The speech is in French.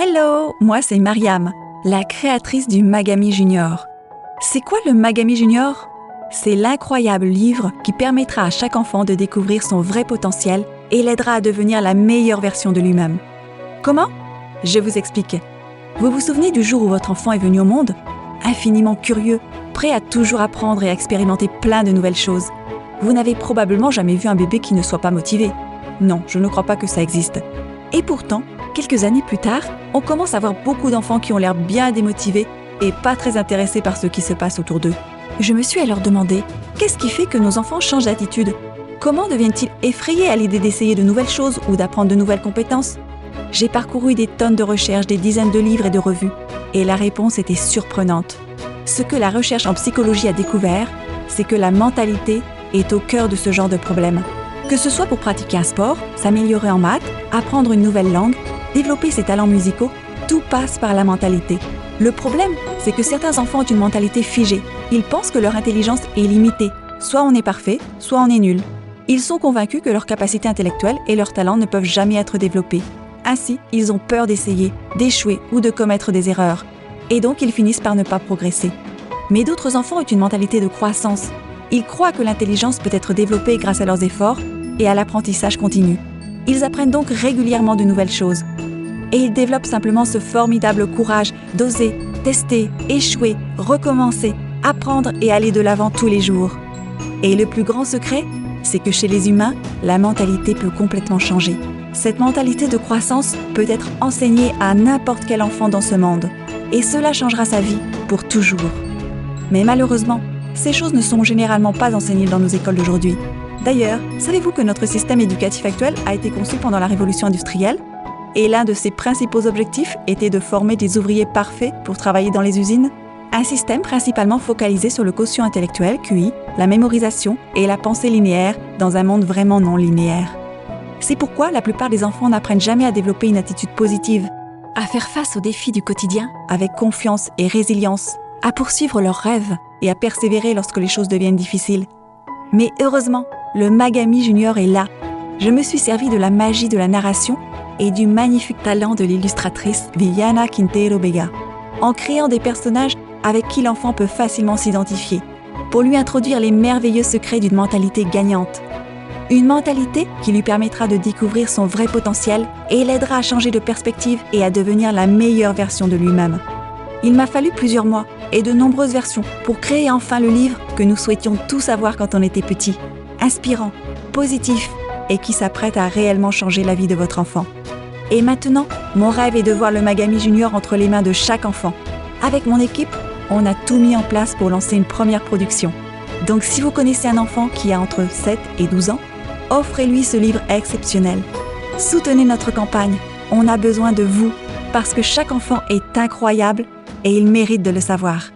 Hello, moi c'est Mariam, la créatrice du Magami Junior. C'est quoi le Magami Junior? C'est l'incroyable livre qui permettra à chaque enfant de découvrir son vrai potentiel et l'aidera à devenir la meilleure version de lui-même. Comment? Je vous explique. Vous vous souvenez du jour où votre enfant est venu au monde? Infiniment curieux, prêt à toujours apprendre et à expérimenter plein de nouvelles choses. Vous n'avez probablement jamais vu un bébé qui ne soit pas motivé. Non, je ne crois pas que ça existe. Et pourtant, quelques années plus tard, on commence à voir beaucoup d'enfants qui ont l'air bien démotivés et pas très intéressés par ce qui se passe autour d'eux. Je me suis alors demandé, qu'est-ce qui fait que nos enfants changent d'attitude? Comment deviennent-ils effrayés à l'idée d'essayer de nouvelles choses ou d'apprendre de nouvelles compétences? J'ai parcouru des tonnes de recherches, des dizaines de livres et de revues, et la réponse était surprenante. Ce que la recherche en psychologie a découvert, c'est que la mentalité est au cœur de ce genre de problème. Que ce soit pour pratiquer un sport, s'améliorer en maths, apprendre une nouvelle langue, développer ses talents musicaux, tout passe par la mentalité. Le problème, c'est que certains enfants ont une mentalité figée. Ils pensent que leur intelligence est limitée. Soit on est parfait, soit on est nul. Ils sont convaincus que leurs capacités intellectuelles et leurs talents ne peuvent jamais être développés. Ainsi, ils ont peur d'essayer, d'échouer ou de commettre des erreurs. Et donc, ils finissent par ne pas progresser. Mais d'autres enfants ont une mentalité de croissance. Ils croient que l'intelligence peut être développée grâce à leurs efforts et à l'apprentissage continu. Ils apprennent donc régulièrement de nouvelles choses. Et ils développent simplement ce formidable courage d'oser, tester, échouer, recommencer, apprendre et aller de l'avant tous les jours. Et le plus grand secret, c'est que chez les humains, la mentalité peut complètement changer. Cette mentalité de croissance peut être enseignée à n'importe quel enfant dans ce monde. Et cela changera sa vie pour toujours. Mais malheureusement, ces choses ne sont généralement pas enseignées dans nos écoles d'aujourd'hui. D'ailleurs, savez-vous que notre système éducatif actuel a été conçu pendant la révolution industrielle? Et l'un de ses principaux objectifs était de former des ouvriers parfaits pour travailler dans les usines? Un système principalement focalisé sur le quotient intellectuel, QI, la mémorisation et la pensée linéaire dans un monde vraiment non linéaire. C'est pourquoi la plupart des enfants n'apprennent jamais à développer une attitude positive, à faire face aux défis du quotidien avec confiance et résilience, à poursuivre leurs rêves et à persévérer lorsque les choses deviennent difficiles. Mais heureusement, le Magami Junior est là. Je me suis servi de la magie de la narration et du magnifique talent de l'illustratrice Viviana Quintero Vega, en créant des personnages avec qui l'enfant peut facilement s'identifier, pour lui introduire les merveilleux secrets d'une mentalité gagnante. Une mentalité qui lui permettra de découvrir son vrai potentiel et l'aidera à changer de perspective et à devenir la meilleure version de lui-même. Il m'a fallu plusieurs mois et de nombreuses versions pour créer enfin le livre que nous souhaitions tous avoir quand on était petit, inspirant, positif et qui s'apprête à réellement changer la vie de votre enfant. Et maintenant, mon rêve est de voir le Magami Junior entre les mains de chaque enfant. Avec mon équipe, on a tout mis en place pour lancer une première production. Donc si vous connaissez un enfant qui a entre 7 et 12 ans, offrez-lui ce livre exceptionnel. Soutenez notre campagne, on a besoin de vous, parce que chaque enfant est incroyable et il mérite de le savoir.